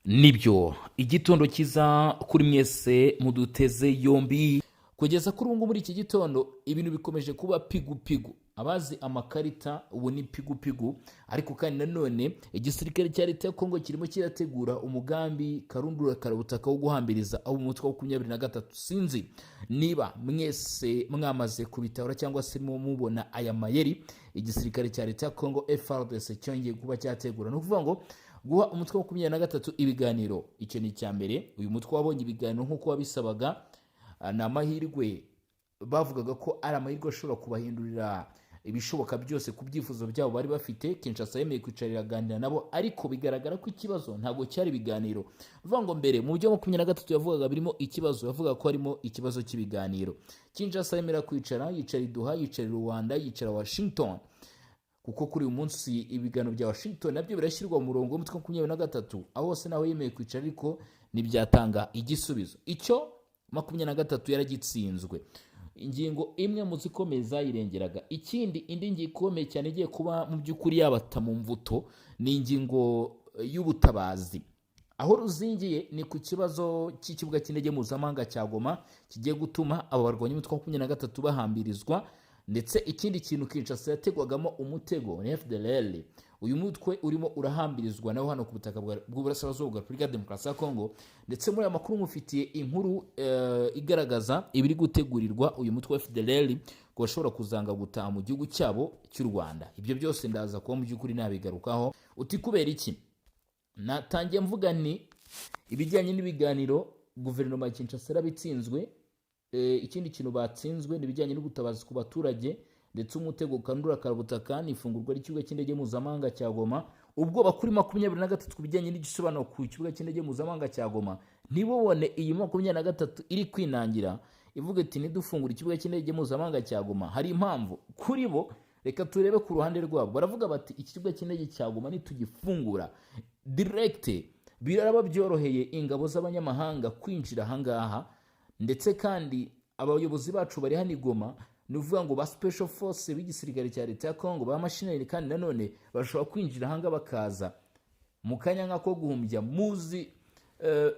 Nibyo igitondo cyiza kuri mwese muduteze yombi kugeza kuri ubu ngubu muri iki gitondo ibintu bikomeje kuba pigu abazi amakarita ubu ni pigu ariko kandi nanone igisirikare cya leta ya Kongo kirimo kirategura umugambi karundura karabutaka wo guhambiriza abo umutwe wa 23 sinzi niba mwese mwamaze kubitahura cyangwa se mubona aya mayeri igisirikare cya leta ya Kongo FARDC cyongeye kuba cyategura no kuvuga ngo guha umutwe wa 23 ibiganiro. Icyo ni cyambere uyu mutwe wabonye ibiganiro nkuko wabisabaga na amahirwe bavugaga ko ari amahirwe ashobora kubahindurira ibishoboka byose ku byifuzo byabo bari bafite. Kinshasa yemeye kwicarira ganira nabo, ariko bigaragara ko ikibazo ntago cyari ibiganiro. Vuga ngo mbere mu byo 23 yavugaga birimo ikibazo, yavuga ko harimo ikibazo cy'ibiganiro. Kinshasa yemera kwicara, yicara Doha, yicara Rwanda, yicara Washington, kuko kuri uyu munsi ibiganiro bya Washington nabyo birashyirwa mu murongo w'umutwe wa 23 aho hose naho yemeye kwicara, ariko nibyatanga igisubizo. Icyo 23 yaragitsinzwe. Ingingo imwe mu zikomeza irengeraga ikindi, indi ngingo ikomeye cyane igiye kuba mu by'ukuri yabata mu mvuto ni ingingo y'ubutabazi. Aho ruzingiye ni ku kibazo cy'ikibuga cy'indege mpuzamahanga cya Goma kigiye gutuma aba barwanyi umutwe wa 23 bahambirizwa, ndetse ikindi kintu Kinshasa yategwagamo umutego ni FDLR. Uyu mutwe urimo urahambirizwa naho hano ku butaka bw'uburasirazuba bwa Repubulika ya Demokarasi ya Kongo, ndetse muri aya makuru mufitiye inkuru igaragaza ibiri gutegurirwa uyu mutwe wa FDLR ko bashobora kuzanga gutaha mu gihugu cyabo cy'u Rwanda. Ibyo byose ndaza kuba mu by'ukuri nabigarukaho. Uti kubera iki? Natangiye mvuga ni ibijyanye n'ibiganiro guverinoma ya Kinshasa yarabitsinzwe. Ikindi kintu batsinzwe nibijyanye n'ubutabazi ku baturage, ndetse umutego kandura karabutaka n'ifungurwa ry'ikibuga cy'indege mpuzamahanga cya Goma. Ubwo bakuri 23 kubijyanye n'igisobanuro ku kibuga cy'indege mpuzamahanga cya Goma nibobone iyi 23 iri kwinangira ivuga ati nidufungura ikibuga cy'indege mpuzamahanga cya Goma hari impamvu kuri bo. Reka turebe ku ruhande rwabo, baravuga bati iki kibuga cy'indege cya Goma nitugifungura direct biraraba byoroheye ingabo z'abanyamahanga kwinjira hangaha, ndetse kandi abayobozi bacu bari hano Goma nuvuga ngo ba special force b'igisirikare cya leta ya Kongo ba machinery, kandi nanone bashobora kwinjira hanga bakaza mu kanya nkako guhumbya muzi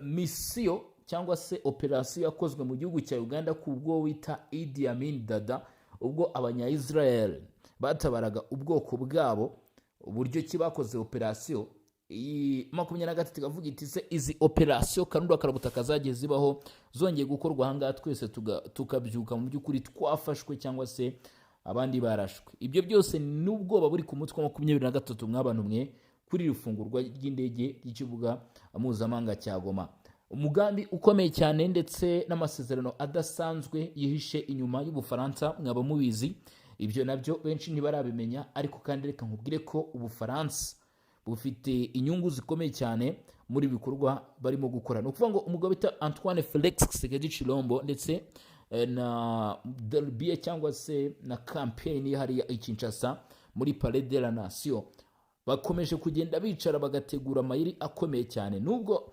mission cyangwa se operation yakozwe mu gihugu cya Uganda kubwo wita Idi Amin Dada, ubwo abanya-Israel batabaraga ubwoko bwabo. Uburyo ki bakoze operation iyi 23 kavuga iti se izi operation kanura karabutaka zagiye zibaho zongeye gukorwa hanga twese tukabyuka mu by'ukuri twafashwe cyangwa se abandi barashwe. Ibyo byose n'ubwoba buri ku mutwe wa 23 mw'abantu mwe kuri rifungurwa ry'indege y'ikibuga mpuzamahanga cya Goma. Umugambi ukomeye cyane ndetse n'amasezerano adasanzwe yihishe inyuma y'Ubufaransa, mwaba mubizi ibyo nabyo benshi ntibarabimenya, ariko kandi reka nkubwire ko Ubufaransa bufite inyungu zikomeye cyane muri bikorwa barimo gukora. No kuvuga ngo umugabo bita Antoine Felix Tshisekedi Tshilombo ndetse na Delbie cyangwa se na campaign hari ya Kinshasa muri Palais de la Nation bakomeje kugenda bicara bagategura amayiri akomeye cyane, nubwo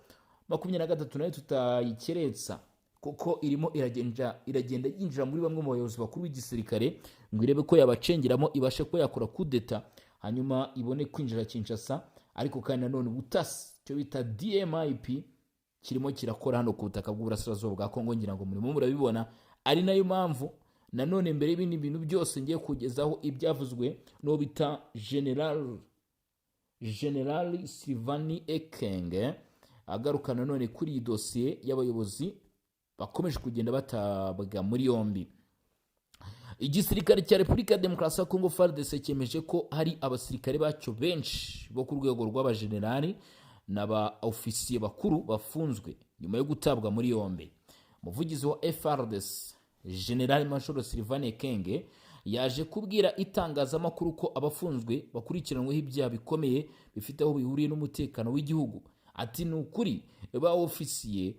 23 nayo tutayikeretsa kuko irimo iragenda yinjira muri bamwe mu bayobozi bakuru b'igisirikare ngo irebe ko yabacengeramo ibashe ko yakora kudeta hanyuma ibone kwinjira Kinshasa. Ariko kandi nanone ubutasi cyo bita DMIP kirimo kirakora hano ku butaka bw'uburasirazuba bwa Kongo, ngira ngo murimo murabibona. Ari nayo mpamvu nanone mbere y'ibindi bintu byose ngiye kugezaho ibyavuzwe no bita General Sylvain Ekenge agaruka nanone kuri iyi dosiye y'abayobozi bakomeje kugenda batabwa muri yombi. Igisirikare cya Repubulika ya Demokarasi ya Kongo FARDC cyemeje ko hari abasirikare bacyo benshi bo ku rwego rw'abajenerali n'aba ofisiye bakuru bafunzwe nyuma yo gutabwa muri yombi. Umuvugizi wa FARDC General Major Sylvain Ekenge yaje kubwira itangazamakuru ko abafunzwe bakurikiranweho ibyaha bikomeye bifite aho bihuriye n'umutekano w'igihugu. Ati nukuri ba ofisiye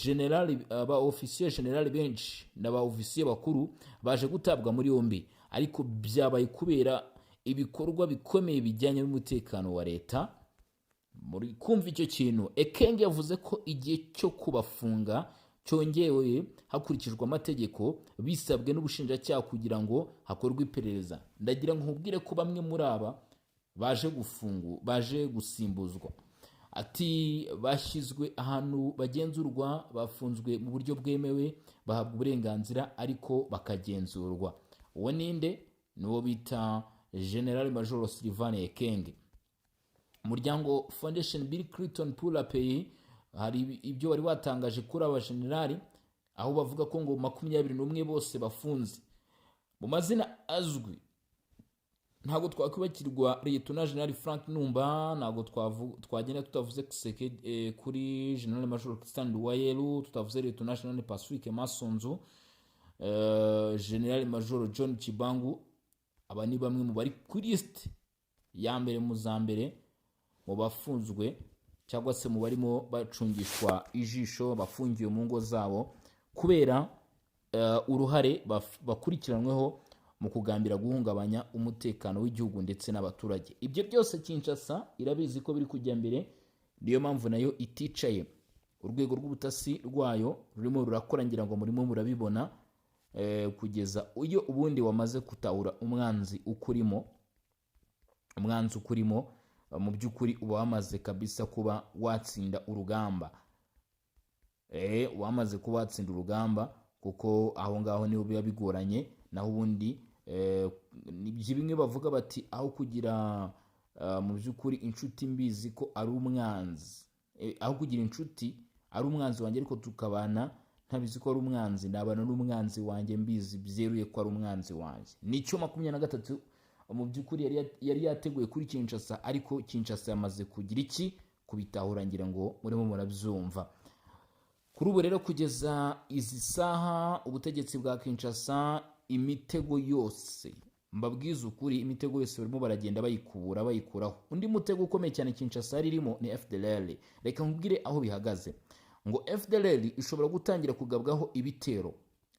general benshi n'aba ofisiye bakuru baje gutabwa muri yombi, ariko byabaye kubera ibikorwa bikomeye bijyanye n'umutekano wa leta. Muri kumva icyo kintu, Ekenge yavuze ko igihe cyo kubafunga cyongewe hakurikijwe amategeko bisabwe n'ubushinjacyaha kugira ngo hakorwe iperereza. Ndagira ngo nkubwire ko bamwe muri aba baje gusimbuzwa ati bashyizwe ahantu bagenzurwa, bafunzwe mu buryo bwemewe, bahabwa uburenganzira ariko bakagenzurwa. uwo ninde? Nuwo bita General Major Sylvain Ekenge. Umuryango Foundation Bill Clinton pour la pays hari ibyo wari watangaje kuri aba generali, aho bavuga ko ngo 21 bose bafunze mu mazina azwi. Ntabwo twakwibakirwa Lieutenant General Frank Numba, ntabwo twagenda tutavuze kuri General Major Christian Nduwayeru, tutavuze Lieutenant General Pacifique Masonzo, General Major John Chibangu. Aba ni bamwe mu bari kuri list ya mbere mu za mbere mu bafunzwe cyangwa se mu barimo bacungishwa ijisho, bafungiwe mu ngo zabo kubera uruhare bakurikiranweho mu kugambira guhungabanya umutekano w'igihugu ndetse n'abaturage. Ibyo byose Kinshasa irabizi ko biri kujya mbere, niyo mpamvu nayo iticaye. Urwego rw'ubutasi rwayo rurimo rurakora, ngira ngo murimo murabibona, kugeza uyo ubundi wamaze kutahura umwanzi ukurimo mu by'ukuri uba wamaze kabisa kuba watsinda urugamba. Wamaze kuba watsinda urugamba, kuko aho ngaho niho biba bigoranye. Naho ubundi bimwe bavuga bati aho kugira mu by'ukuri inshuti mbizi ko ari umwanzi, aho kugira inshuti ari umwanzi wanjye ariko tukabana ntabizi ko ari umwanzi, nabana n'umwanzi wanjye mbizi byeruye ko ari umwanzi wanjye. Nicyo 23 mu by'ukuri yari yateguye kuri Kinshasa, ariko Kinshasa yamaze kugira iki kubitahura, ngira ngo murimo murabyumva. Kuri ubu rero kugeza izi saha ubutegetsi bwa Kinshasa, imitego yose, mbabwiza ukuri, imitego yose barimo baragenda bayikuraho. Undi mutego ukomeye cyane Kinshasa ririmo ni FDLR. Reka nkubwire aho bihagaze. Ngo FDLR ishobora gutangira kugabwaho ibitero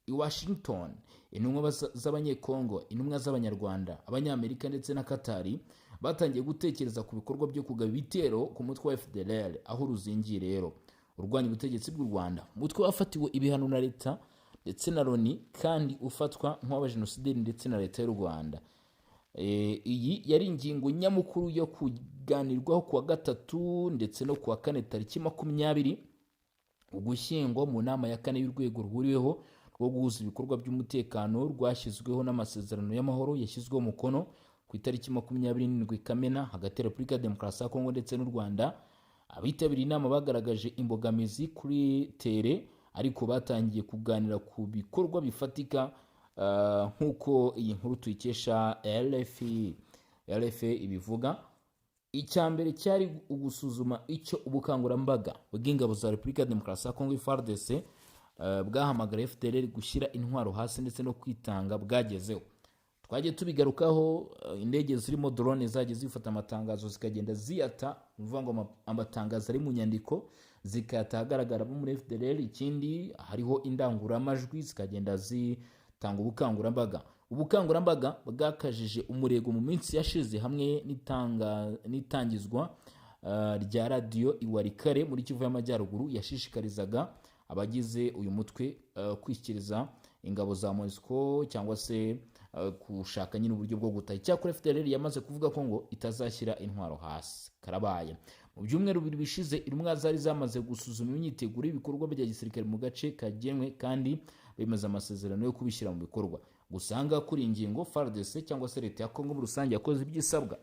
i Washington. Intumwa z'abanyekongo, intumwa z'abanyarwanda, abanyamerika ndetse na Katari batangiye gutekereza ku bikorwa byo kugaba ibitero ku mutwe wa FDLR, aho ruzingiye rero urwanya ubutegetsi bw'u Rwanda. Umutwe wafatiwe ibihano na leta ndetse na Loni, kandi ufatwa nk'abajenosideri ndetse na leta y'u Rwanda. Iyi yari ingingo nyamukuru yo kuganirwaho kuwa 3 ndetse no kuwa 4 tariki 20 Ugushyingo mu nama ya 4 y'urwego rwuriweho rwo guhuza ibikorwa by'umutekano rwashyizweho n'amasezerano y'amahoro yashyizweho umukono ku itariki 27 Kamena hagati ya Repubulika ya Demokarasi ya Kongo ndetse n'u Rwanda. Abitabiriye inama bagaragaje imbogamizi kuri tere, ariko batangiye kuganira ku bikorwa bifatika, nk'uko iyi nkuru tuyikesha RFI ibivuga. Icyambere cyari ugusuzuma icyo ubukangurambaga bw'ingabo za Repubulika ya Demokarasi ya Kongo FARDC bwahamagara FDLR gushyira intwaro hasi ndetse no kwitanga bwagezeho. Twagiye tubigarukaho, indege zirimo drone zagiye zifata amatangazo zikagenda ziyata, uvuga ngo amatangazo ari mu nyandiko zikayata ahagaragara bo muri FDLR. Ikindi hariho indangururamajwi zikagenda zitanga ubukangurambaga bwakajije umurego mu minsi yashize, hamwe n'itangizwa rya radio Iwarikare muri Kivu y'Amajyaruguru yashishikarizaga abagize uyu mutwe kwishyikiriza ingabo za MONUSCO cyangwa se kushaka nyine uburyo bwo gutaha. Icyakora FDLR yamaze kuvuga ko ngo itazashyira intwaro hasi. Karabaye mu byumweru 2 bishize, intumwa zari zamaze gusuzuma imyiteguro y'ibikorwa bya gisirikare mu gace kagenwe, kandi bemeza amasezerano yo kubishyira mu bikorwa. Gusanga kuri ingingo FARDC cyangwa se leta ya Kongo muri rusange yakoze ibyisabwa.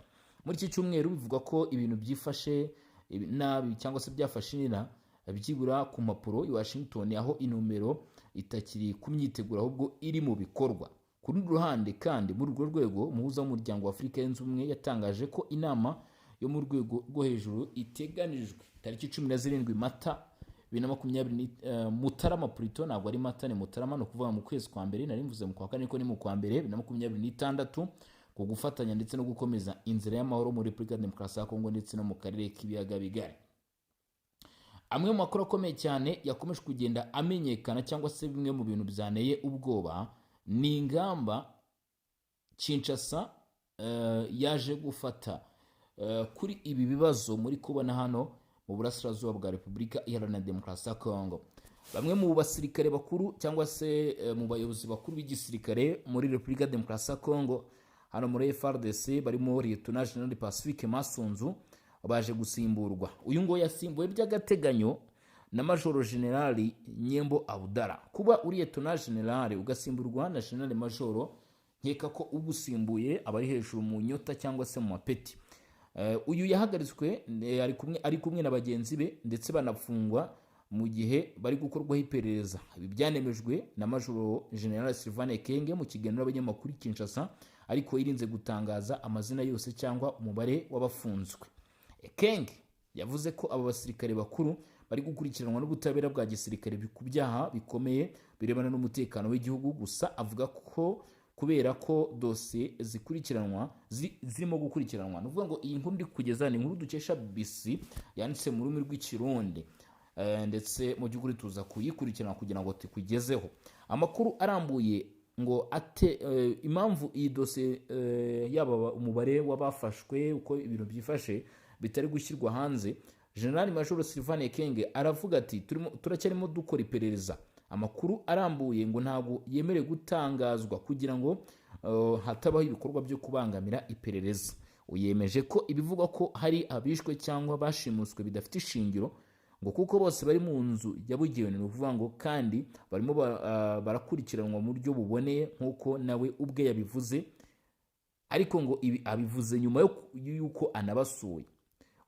Muri iki cyumweru bivuga ko ibintu byifashe nabi cyangwa se byafashe nina byibura ku mapuro i Washington, aho inomero itakiri ku myiteguro ahubwo iri mu bikorwa. Ku rundi ruhande kandi muri urwo rwego, umuhuza w'umuryango wa Afurika yunze ubumwe yatangaje ko inama yo mu rwego rwo hejuru iteganijwe tariki 17 Mata 2020, Mutarama Pluto, ntabwo ari Mata ni Mutarama, no kuvuga mu kwezi kwa mbere. Nari mvuze mu kwa kane ko ni mu kwa mbere 2026, ku gufatanya ndetse no gukomeza inzira y'amahoro muri Repubulika ya Demokarasi ya Kongo ndetse no mu karere k'ibiyaga bigari. Amwe mu makuru akomeye cyane yakomeje kugenda amenyekana cyangwa se bimwe mu bintu byaneye ubwoba ni ingamba Kinshasa yaje gufata kuri ibi bibazo muri kubona hano mu burasirazuba bwa Repubulika Iharanira Demokarasi ya Kongo. Bamwe mu basirikare bakuru cyangwa se mu bayobozi bakuru b'igisirikare muri Repubulika ya Demokarasi ya Kongo hano muri FARDC barimo Lieutenant General Pacifique Masonzo, baje gusimburwa. Uyu ngo yasimbuwe by'agateganyo na Majoro Generali Nyembo Abdallah. Kuba uri Liyetona Generali ugasimburwa na Generali Majoro, nkeka ko ugusimbuye abari hejuru mu nyota cyangwa se mu mapeti. Uyu yahagaritswe ari kumwe na bagenzi be ndetse banafungwa mu gihe bari gukorwaho iperereza. Ibi byanemejwe na Majoro General Sylvain Ekenge mu kiganiro n'abanyamakuru Kinshasa, ariko yirinze gutangaza amazina yose cyangwa umubare w'abafunzwe. Ekenge yavuze ko aba basirikare bakuru bari gukurikiranwa n'ubutabera bwa gisirikare ku byaha bikomeye birebana n'umutekano w'igihugu. Gusa avuga ko kubera ko dosiye zirimo gukurikiranwa, ni ukuvuga ngo iyi nkuru ndi kugeza ni inkuru dukesha BBC yanditse mu rurimi rw'Ikirundi, ndetse mu by'ukuri tuza kuyikurikirana kugira ngo tukugezeho amakuru arambuye ngo impamvu iyi dosiye yaba umubare w'abafashwe uko ibintu byifashe bitari gushyirwa hanze. General Major Sylvain Ekenge aravuga ati turacyarimo dukora iperereza, amakuru arambuye ngo ntabwo yemerewe gutangazwa kugira ngo hatabaho ibikorwa byo kubangamira iperereza. Uyemeje ko ibivugwa ko hari abishwe cyangwa bashimuswe bidafite ishingiro, ngo kuko bose bari mu nzu yabugenewe, ni ukuvuga ngo kandi barimo barakurikiranwa mu buryo buboneye nk'uko nawe ubwe yabivuze, ariko ngo ibi abivuze nyuma y'uko anabasuye.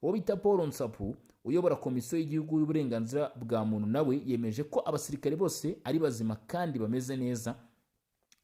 Uwo bita Paul Nsapu uyobora Komisiyo y'Igihugu y'Uburenganzira bwa Muntu nawe yemeje ko abasirikare bose ari bazima kandi bameze neza,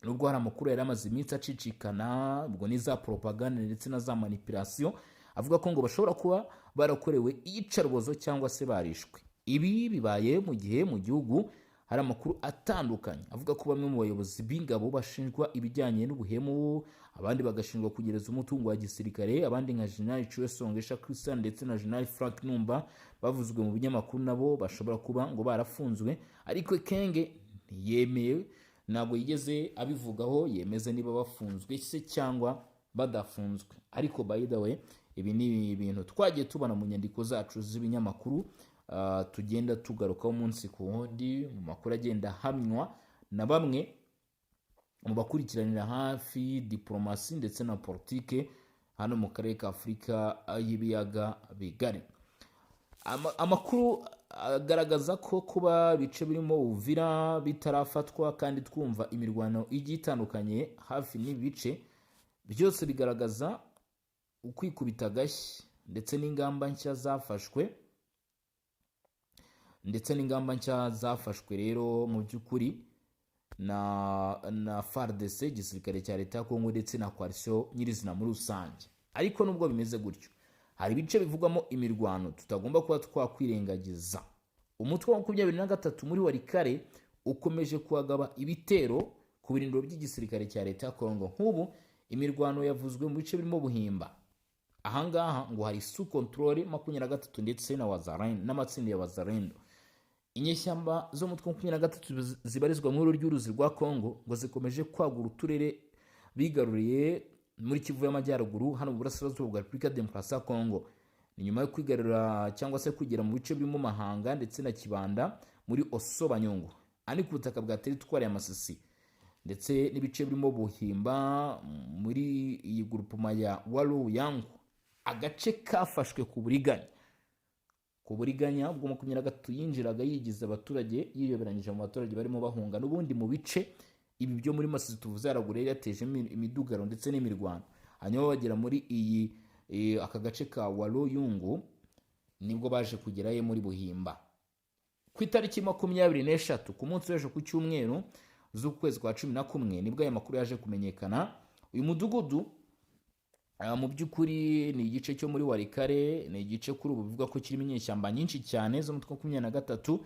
nubwo hari amakuru yari amaze iminsi acicikana ubwo ni za propaganda ndetse na za manipulation avuga ko ngo bashobora kuba barakorewe iyicarubozo cyangwa se barishwe. Ibi bibaye mu gihe mu gihugu hari amakuru atandukanye avuga ko bamwe mu bayobozi b'ingabo bashinjwa ibijyanye n'ubuhemu, abandi bagashinjwa kugereza umutungo wa gisirikare, abandi nka General Chwesongesha Christian ndetse na General Frank Numba bavuzwe mu binyamakuru nabo bashobora kuba ngo barafunzwe. Ariko Ekenge ntiyemeye, ntabwo yigeze abivugaho yemeze niba bafunzwe se cyangwa badafunzwe. Ariko by the way, ibi ni ibintu twagiye tubona mu nyandiko zacu z'ibinyamakuru, tugenda tugarukaho umunsi ku wundi mu makuru agenda hamywa na bamwe mu bakurikiranira hafi diplomasi ndetse na politike hano mu karere ka Afurika y'ibiyaga bigari. Amakuru agaragaza ko kuba bice birimo Uvira bitarafatwa kandi twumva imirwano igiye itandukanye hafi n'ibi bice, byose bigaragaza ukwikubita agashyi ndetse n'ingamba nshya zafashwe rero mu by'ukuri na FARDC, igisirikare cya leta ya Kongo ndetse na coalition nyirizina muri rusange. Ariko nubwo bimeze gutyo, hari ibice bivugamo imirwano tutagomba kuba twakwirengagiza. Umutwe wa 23 muri Warikare ukomeje kuhagaba ibitero ku birindiro by'igisirikare cya leta ya Kongo. Nk'ubu imirwano yavuzwe mu bice birimo Buhimba. Ahangaha ngo hari sous control 23 ndetse na Wazalendo n'amatsinda ya Wazalendo. Inyeshyamba zo mu mutwe 23 zibarizwa mu ry'uruzi rwa Kongo ngo zikomeje kwagura uturere bigaruriye muri Kivu y'Amajyaruguru hano mu burasirazuba bwa Repubulika ya Demokarasi ya Kongo. Ni nyuma yo kwigarura cyangwa se kugera mu bice birimo Mahanga ndetse na Kibanda muri Osobanyungu, ani ku butaka bwa teritwari ya Masisi, ndetse n'ibice birimo Buhimba muri iyi groupement ya Walu Yangu, agace kafashwe ku buriganya ubwo 23 yinjiraga yigize abaturage yiyoberanyije mu baturage barimo bahunga n'ubundi mu bice ibi byo muri Masisi tuvuze haragure yateje imidugaro ndetse n'imirwano. Hanyuma bagera muri aka gace ka Walu Yungu nibwo baje kugerayo muri Buhimba ku itariki 24 ku munsi w'ejo ku cyumweru z'ukwezi kwa 11 nibwo aya makuru yaje kumenyekana. Uyu mudugudu mu by'ukuri ni igice cyo muri Warikare, ni igice kuri ubu bivuga ko kirimo inyeshyamba nyinshi cyane zo mu 23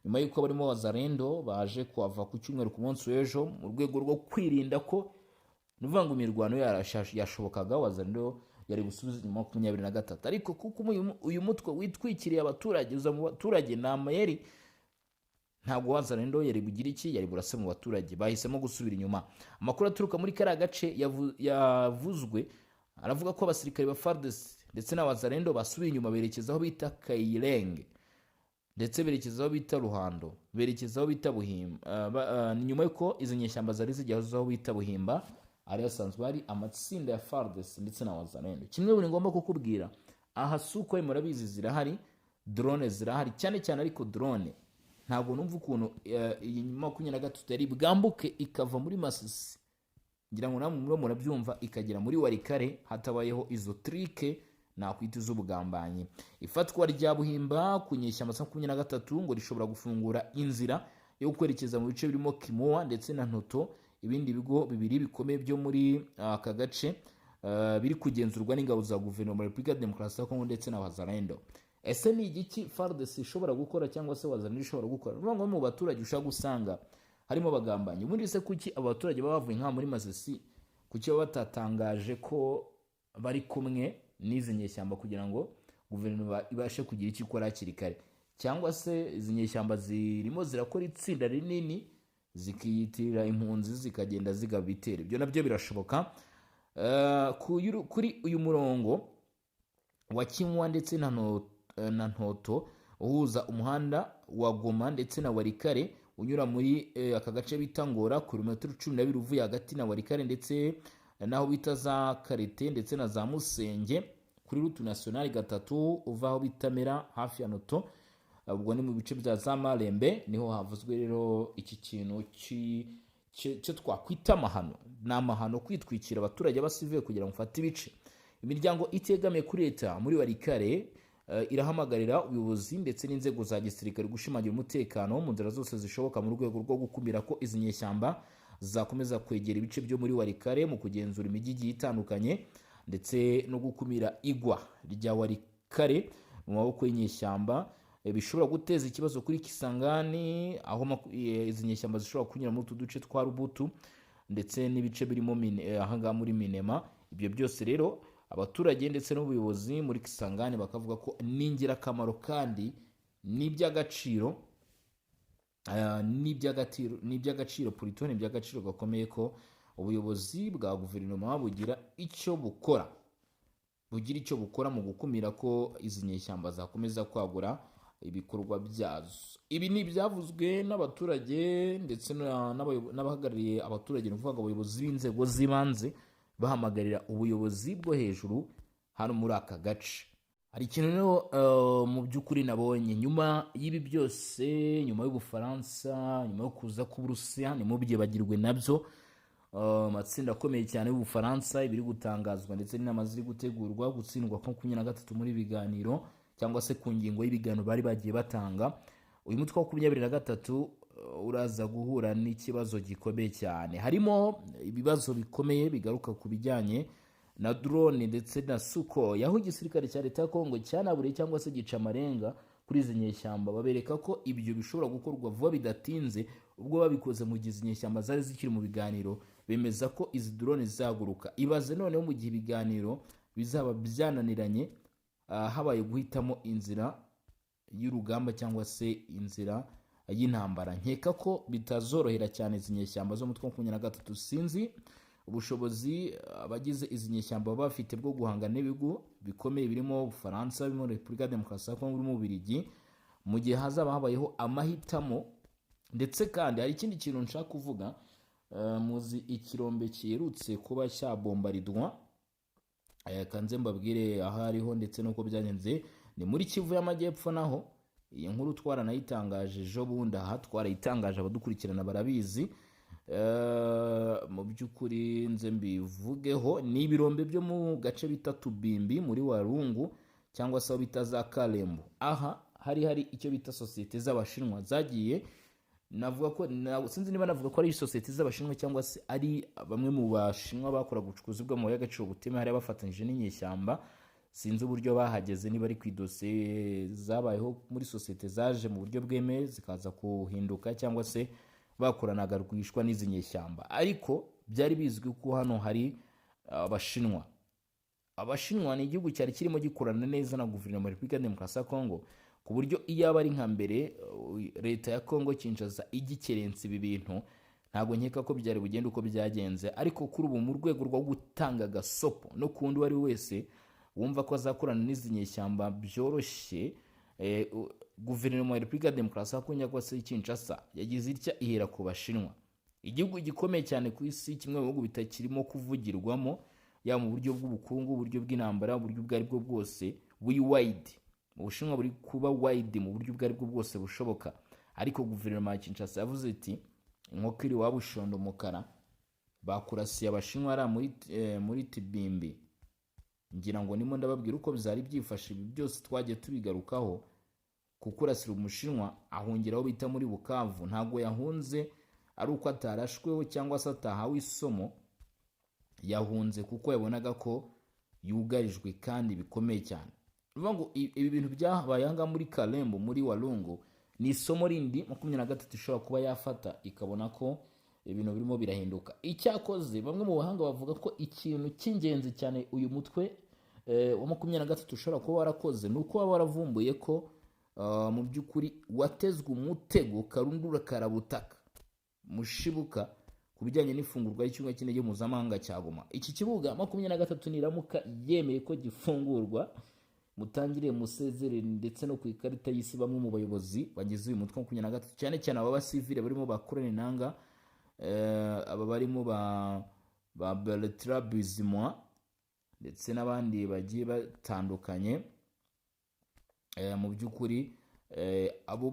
nyuma y'uko barimo Wazalendo baje kuava ku cyumweru ku munsi w'ejo mu rwego rwo kwirinda ko nuvuga ngo imirwano yashobokaga Wazalendo yari gusubiza inyuma 23. Ariko kuko uyu mutwe witwikiriye abaturage uza mu baturage n'amayeri, ntabwo Wazalendo yari bugira iki, yari burase mu baturage, bahisemo gusubira inyuma. Amakuru aturuka muri kara gace yavuzwe aravuga ko abasirikare ba FARDC ndetse na Wazalendo basubiye inyuma berekeza aho bita Kairenge ndetse berekeza aho bita Ruhando, berekeza aho bita Buhimba. Nyuma yuko izi nyeshyamba zari zijyaho bita Buhimba ari yasanzwe ari amatsinda ya FARDC ndetse na Wazalendo. Kimwe buri ngomba kukubwira, aha Sukhoi murabizi zirahari, drone zirahari cyane cyane, ariko drone ntabwo numva ukuntu iyi 23 yari bwambuke ikava muri Masisi, ngira ngo namwe murabyumva, ikagera muri Walikale hatabayeho izo trike nakwita iz'ubugambanyi. Ifatwa rya Buhimba ku nyeshyamba 23 ngo rishobora gufungura inzira yo kwerekeza mu bice birimo Kimoa ndetse na Ntoto, ibindi bigo bibiri bikomeye byo muri aka gace biri kugenzurwa n'ingabo za guverinoma ya Repubulika ya Demokarasi ya Kongo ndetse na Wazalendo. Ese ni igiki FARDC ishobora gukora cyangwa se Wazalendo ishobora gukora? Urumva mu baturage ushaka gusanga harimo abagambanyi. Ubundi se kuki abaturage bavuye nka muri Masisi, kuki batatangaje ko bari kumwe n'izi nyeshyamba kugira ngo guverinoma ibashe kugira icyo ikora hakiri kare? Cyangwa se izi nyeshyamba zirimo zirakora itsinda rinini zikiyitirira impunzi zikagenda zigaba ibitero? Ibyo nabyo birashoboka. Kuri uyu murongo wa Kimoa ndetse na Ntoto uhuza umuhanda wa Goma ndetse na Walikale unyura muri aka gace bita Ngora kilometero 12 uvuye hagati na Walikale ndetse naho bita za Karete ndetse na za Musenge, kuri route nationale 3 uva aho bitamera hafi ya Ntoto, ubwo ni mu bice bya za Malembe, niho havuzwe rero iki kintu cyo twakwita amahano. Ni amahano kwitwikira abaturage basivuye kugira ngo mfate ibice. Imiryango itegamiye kuri leta muri Walikale irahamagarira ubuyobozi ndetse n'inzego za gisirikare gushimangira umutekano mu nzira zose zishoboka mu rwego rwo gukumira ko izi nyeshyamba zakomeza kwegera ibice byo muri Walikale mu kugenzura imijyi itandukanye, ndetse no gukumira igwa rya Walikale mu maboko y'inyeshyamba bishobora guteza ikibazo kuri Kisangani, aho izi nyeshyamba zishobora kunyura muri uduce twa Rubutu ndetse n'ibice birimo ahanga muri Minema. Ibyo byose rero abaturage ndetse n'ubuyobozi muri Kisangani bakavuga ko ni ingirakamaro kandi n'iby'agaciro Puriton, iby'agaciro gakomeye ko ubuyobozi bwa guverinoma bugira icyo bukora mu gukumira ko izi nyeshyamba zakomeza kwagura ibikorwa byazo. Ibi ni ibyavuzwe n'abaturage ndetse n'abahagarariye abaturage, ni ukuvuga abayobozi b'inzego z'ibanze bahamagarira ubuyobozi bwo hejuru hano muri aka gace. Hari ikintu rero mu by'ukuri nabonye nyuma y'ibi byose, nyuma y'Ubufaransa, nyuma yo kuza k'Uburusiya, ntimubyibagirwe nabyo amatsinda akomeye cyane y'Ubufaransa ibiri gutangazwa ndetse n'inama ziri gutegurwa gutsindwa ko 23 muri biganiro cyangwa se ku ngingo y'ibiganiro bari bagiye batanga. Uyu mutwe wa 23 uraza guhura n'ikibazo gikomeye cyane. Harimo ibibazo bikomeye bigaruka ku bijyanye na drone ndetse na Sukhoi, aho igisirikare cya leta ya Kongo cyanaburiye cyangwa se gica amarenga kuri izi nyeshyamba, babereka ko ibyo bishobora gukorwa vuba bidatinze. Ubwo babikoze mu gihe izi nyeshyamba zari zikiri mu biganiro, bemeza ko izi drone zizaguruka. Ibaze noneho mu gihe ibiganiro bizaba byananiranye, habaye guhitamo inzira y'urugamba cyangwa se inzira y'intambara. Nkeka ko bitazorohera cyane izi nyeshyamba zo mu mutwe wa 23. Sinzi ubushobozi abagize izi nyeshyamba baba bafite bwo guhangana n'ibigo bikomeye birimo Ubufaransa, birimo Repubulika ya Demokarasi ya Kongo, birimo Ububiligi, mu gihe hazaba habayeho amahitamo. Ndetse kandi hari ikindi kintu nshaka kuvuga, muzi ikirombe cyerutse kuba cyabombaridwa, kanze mbabwire aho ariho ndetse nuko byagenze. Ni muri Kivu y'Amajyepfo, naho iyi nkuru twaranayitangaje ejo bundi, aha twarayitangaje, abadukurikirana barabizi. Mu by'ukuri nze mbivugeho, ni ibirombe byo mu gace bita Tubimbi muri Warungu cyangwa se bita za Kalembo. Aha hari icyo bita sosiyete z'Abashinwa zagiye, navuga ko sinzi niba navuga ko ari sosiyete z'Abashinwa cyangwa se ari bamwe mu Bashinwa bakora gucukuza bw'amabuye y'agaciro butemewe, hari abafatanyije n'inyeshyamba. Sinzi uburyo bahageze, niba ari ku idosiye zabayeho muri sosiyete zaje mu buryo bwemewe zikaza kuhinduka cyangwa se bakoranaga rwishwa n'izi nyeshyamba. Ariko byari bizwi ko hano hari Abashinwa. Abashinwa ni igihugu cyari kirimo gikorana neza na guverinoma ya Repubulika ya Demokarasi ya Kongo, ku buryo iyo aba ari nka mbere leta ya Kongo Kinshasa igikerensa ibi bintu, ntabwo nkeka ko byari bugende uko byagenze. Ariko kuri ubu mu rwego rwo gutanga gasopo no kundi wari wese wumva ko azakorana n'izi nyeshyamba byoroshye, guverinoma ya Repubulika ya Demokarasi ya Kongo cyangwa se Kinshasa yagize itya ihera ku Bashinwa. Igihugu gikomeye cyane ku isi, kimwe mu bihugu bitakirimo kuvugirwamo, yaba mu buryo bw'ubukungu, uburyo bw'intambara, uburyo ubwo ari bwo bwose, buri wide, mu Bushinwa buri kuba wide mu buryo ubwo aribwo bwose bushoboka. Ariko guverinoma ya Kinshasa yavuze iti inkoko iri waba ushondo umukara, bakurasiye Abashinwa ari muri Tibimbi. Ngira ngo nimo ndababwira uko bizari byifashe. Ibi byose twagiye tubigarukaho. Kuko urasira Umushinwa ahungiraho bita muri Bukavu, ntago yahunze ari uko atarashweho cyangwa se atahawe isomo. Yahunze kuko yabonaga ko yugarijwe kandi bikomeye cyane. Bivuga ngo ibi bintu byabaye aha muri Kalembo muri Walungu ni isomo rindi 23 ishobora kuba yafata ikabona ko ibintu birimo birahinduka. Icyakoze bamwe mu bahanga bavuga ko ikintu cy'ingenzi cyane uyu mutwe wa 23 ushobora kuba warakoze nuko waba waravumbuye ko mu by'ukuri watezwe umutego karundura karabutaka mushibuka ku bijyanye n'ifungurwa y'ikibuga cy'indege mpuzamahanga cya Goma. Iki kibuga 23 niramuka yemeye ko gifungurwa, mutangire musezerere ndetse no ku ikarita y'isi bamwe mu bayobozi bagize uyu mutwe 23 cyane cyane aba basivile barimo bakorana nanga aba barimo ba Bertrand Bisimwa ndetse n'abandi bagiye batandukanye. Mu by'ukuri abo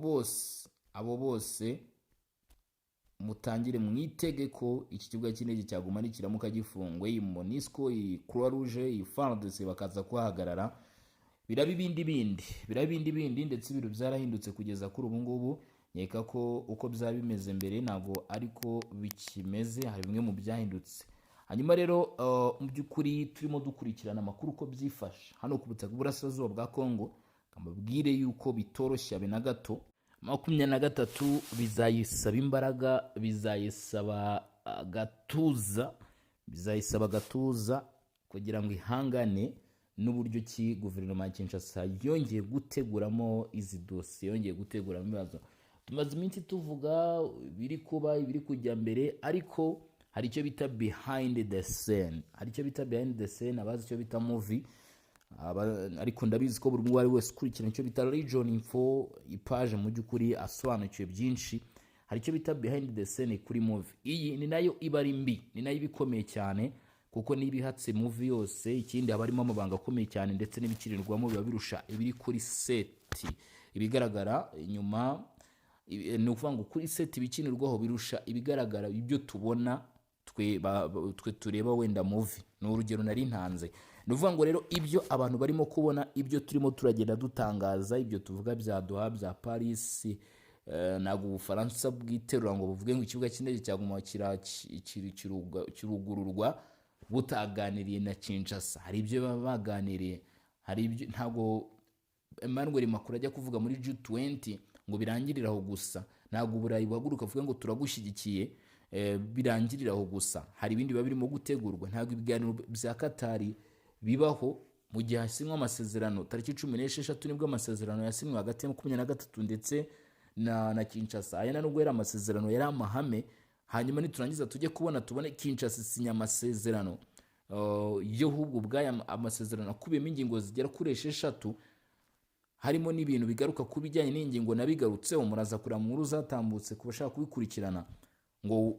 bose mutangire mwitegeko iki kibuga cy'indege cya Goma nikiramuka gifungwe. Iyi MONUSCO, iyi Croix Rouge, iyi FARDC bakaza kuhagarara. Biraba ibindi bindi ndetse ibintu byarahindutse kugeza kuri ubu ngubu. Nyeka ko uko byaba bimeze mbere ntago ariko bikimeze, hari bimwe mu byahindutse. Hanyuma rero mu by'ukuri turimo dukurikirana amakuru uko byifashe hano ku butaka bw'Uburasirazuba bwa Kongo. Kambabwire yuko bitoroshye abe na gato. 23 bizayisaba imbaraga, bizayisaba gatuza kugira ngo ihangane n'uburyo ki guverinoma ya Kinshasa yongeye guteguramo izi dosiye, yongeye guteguramo ibibazo. Tumaze iminsi tuvuga biri kuba ibiri kujya mbere, ariko hari icyo bita behind the scene. Abazi icyo bita movie. Ariko ndabizi ko buri mwari wese ukurikirana icyo bita Region Info ipage mu by'ukuri asobanukiwe byinshi. Hari icyo bita behind the scene kuri movie. Iyi ni nayo iba ari mbi, ni nayo ibikomeye cyane kuko nibihatse movie yose. Ikindi haba harimo amabanga akomeye cyane ndetse n'ibikirirwamo biba birusha ibiri kuri set. Ibigaragara inyuma ni ukuvuga ngo kuri set ibikinirwaho birusha ibigaragara ibyo tubona twe tureba wenda movie. Ni urugero nari ntanze. Nuvuga ngo rero ibyo abantu barimo kubona, ibyo turimo turagenda dutangaza, ibyo tuvuga bya Doha, bya Paris, nago Ubufaransa bwiterura ngo buvuge ngo ikibuga cy'indege cya Goma kirugururwa butaganiriye na Kinshasa. Hari ibyo baganiriye, hari ibyo ntago Emmanuel Macron ajya kuvuga muri G20 ngo birangiriraho gusa. Nago Uburayi buhaguruka avuga ngo turagushyigikiye birangiriraho gusa. Hari ibindi biba birimo gutegurwa. Ntago ibiganiro bya Katari bibaho mu gihe hasinywa amasezerano tariki 16 nibwo amasezerano yasinywe hagati ya 23 ndetse na Kinshasa. Aya nubwo era amasezerano yari amahame. Hanyuma niturangiza tujye tubone Kinshasa isinya amasezerano yo hubwo bwaya amasezerano akubiyemo ingingo zigera kuri 6, harimo n'ibintu bigaruka kubijyanye n'ingingo nabigarutseho. Muraza kura mu nkuru zatambutse kubashaka kubikurikirana ngo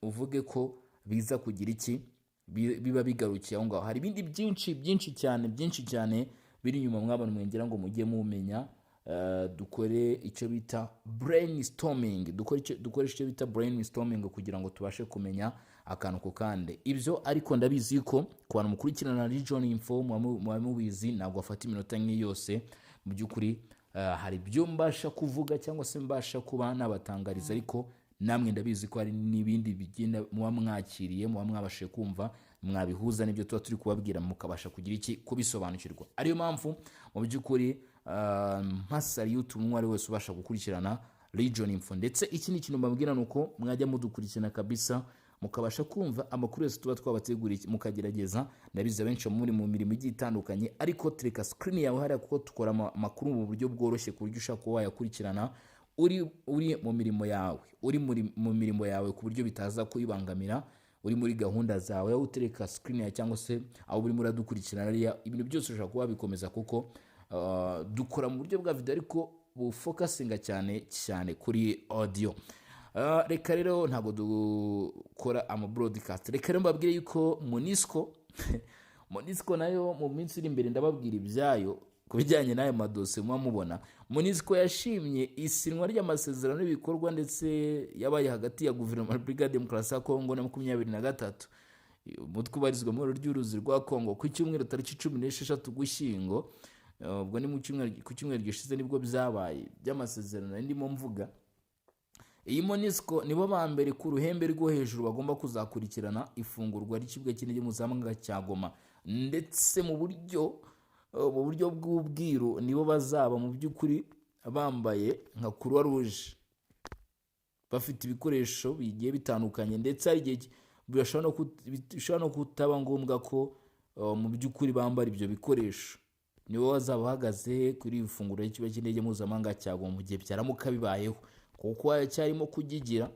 uvuge ko biza kugira iki biba bigarukiye aho ngaho. Hari ibindi byinshi cyane biri nyuma mwabona mwengera ngo mujye mumenya. Dukore icyo bita brainstorming, dukore icyo bita brainstorming kugira ngo tubashe kumenya akantu ko kande ibyo. Ariko ndabizi ko ku bantu mukurikirana Region Info mubizi ntabwo afata iminota yose. Mu by'ukuri hari ibyo mbasha kuvuga cyangwa se mbasha kuba nabatangariza, ariko namwe ndabizi ko hari n'ibindi bigenda muba mwakiriye, muba mwabashe kumva, mwabihuza n'ibyo tuba turi kubabwira mukabasha kugira iki kubisobanukirwa. Ariyo mpamvu mu by'ukuri mpasari YouTube mwari wese ubasha gukurikirana Region Info. Ndetse iki ni ikintu mbabwira nuko mwajya mudukurikirana kabisa mukabasha kumva amakuru yose tuba twabateguriye mukagerageza. Ndabizi benshi muri mu mirimo igiye itandukanye, ariko tereka screen yawe hari kuko tukora amakuru mu buryo bworoshye ku buryo ushaka kuba yakurikirana uri mu mirimo yawe, uri mu mirimo yawe ku buryo bitaza kuyibangamira, uri muri gahunda zawe. Aho utereka screen ya cyangwa se aho uri muri dukurikirana ibintu byose ushaka kuba bikomeza kuko dukora mu buryo bwa video ariko bufocusinga cyane kuri audio. Reka rero ntago dukora ama broadcast. Reka rero mbabwire yuko MONUSCO MONUSCO nayo mu minsi iri imbere ndababwira ibyayo ku bijyanye n'ayo madosiye muba mubona. MONUSCO yashimye isinwa ry'amasezerano y'ibikorwa ndetse yabaye hagati ya guverinoma ya Repubulika ya Demokarasi ya Kongo na 23 umutwe ubarizwa mu ry'uruzi rwa Kongo ku cyumweru tariki 16 Ugushyingo. Ubwo ni ku cyumweru gishize nibwo byabaye by'amasezerano ndimo mvuga. Iyi MONUSCO nibo ba mbere ku ruhembe rwo hejuru bagomba kuzakurikirana ifungurwa ry'ikibuga cy'indege mpuzamahanga cya Goma, ndetse mu buryo bw'ubwiru nibo bazaba mu by'ukuri bambaye nka Croix Rouge, bafite ibikoresho bigiye bitandukanye, ndetse hari igihe bishobora no kutaba ngombwa ko mu by'ukuri bambara ibyo bikoresho. Nibo bazaba bahagaze kuri ifunguro ry'ikibuga cy'indege mpuzamahanga cya Goma mu gihe byaramuka bibayeho, kuko cyarimo kugigira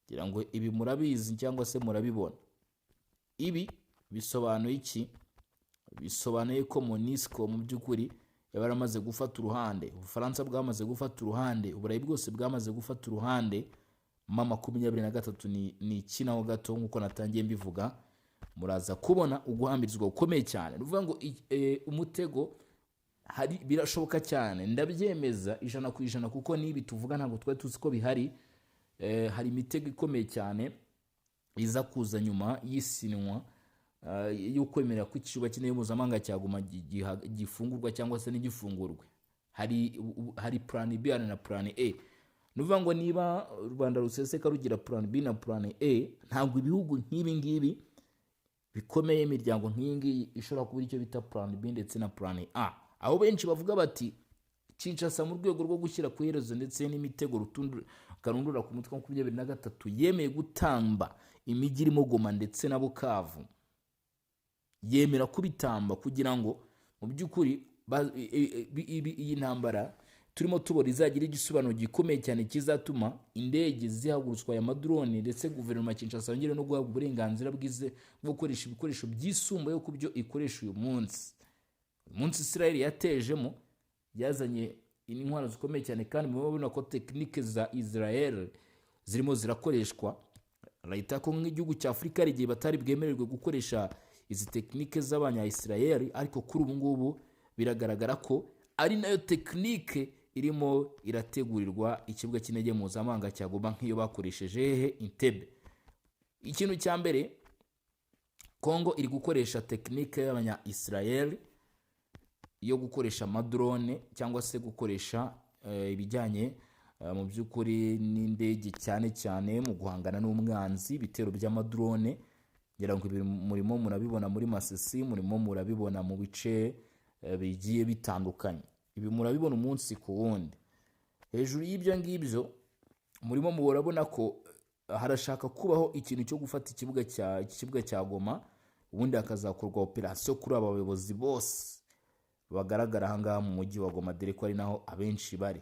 kugira ngo ibi murabizi cyangwa se murabibona. Ibi bisobanuye iki? Bisobanuye ko MONUSCO mu by'ukuri yabaramaze gufata uruhande. Ubufaransa bwamaze gufata uruhande, Uburayi bwose bwamaze gufata uruhande. Mama 23 ni ikinaho gato nk'uko natangiye mbivuga. Muraza kubona uguhambirizwa ukomeye cyane. Ruvuga ngo umutego hari birashoboka cyane, ndabyemeza 100% kuko nibi tuvuga ntabwo twari tuzi ko bihari. Hari imitego ikomeye cyane iza kuza nyuma y'isinwa yo kwemera ko ikibuga cy'indege mpuzamahanga cya Goma gifungurwa cyangwa se n'igifungurwe. Hari plan B na plan A. Nuvuga ngo niba Rwanda ruseseka rugira plan B na plan A, ntabwo ibihugu nk'ibi ngibi bikomeye, imiryango nk'ingi ishobora kuba icyo bita plan B ndetse na plan A. Aho benshi bavuga bati Kinshasa mu rwego rwo gushyira ku iherezo ndetse n'imitego karundura ku mutwe wa 23 yemeye gutamba imijyi irimo Goma ndetse na Bukavu, yemera kubitamba kugira ngo mu by'ukuri iyi ntambara turimo tubona izagira igisobanuro gikomeye cyane kizatuma indege zihagurutswa ya madrone, ndetse guverinoma ya Kinshasa yongere no guhabwa uburenganzira bwize bwo gukoresha ibikoresho byisumbuye ku byo ikoresha uyu munsi. Israel yatejemo yazanye intwaro zikomeye cyane, kandi mubona ko tekinike za Israel zirimo zirakoreshwa. Leta ko nk'igihugu cya Afurika ari gihe batari bwemererwe gukoresha izi tekinike z'abanya Israel, ariko kuri ubu ngubu biragaragara ko ari nayo tekinike irimo irategurirwa ikibuga cy'indege mpuzamahanga cya Goma nk'iyo bakoresheje Entebbe. Ikintu cya mbere, Kongo iri gukoresha tekinike y'abanya Israel yo gukoresha amadrone cyangwa se gukoresha ibijyanye mu by'ukuri n'indege cyane cyane mu guhangana n'umwanzi, ibitero by'amadrone. Ngira ngo murimo murabibona muri Masisi, murimo murabibona mu bice bigiye bitandukanye. Ibi murabibona umunsi ku wundi. Hejuru y'ibyo ngibyo murimo murabona ko harashaka kubaho ikintu cyo gufata ikibuga cya Goma, ubundi hakazakorwa operation kuri aba bayobozi bose bagaragara aha ngaha mu mujyi wa Goma, dore ko ari naho abenshi bari.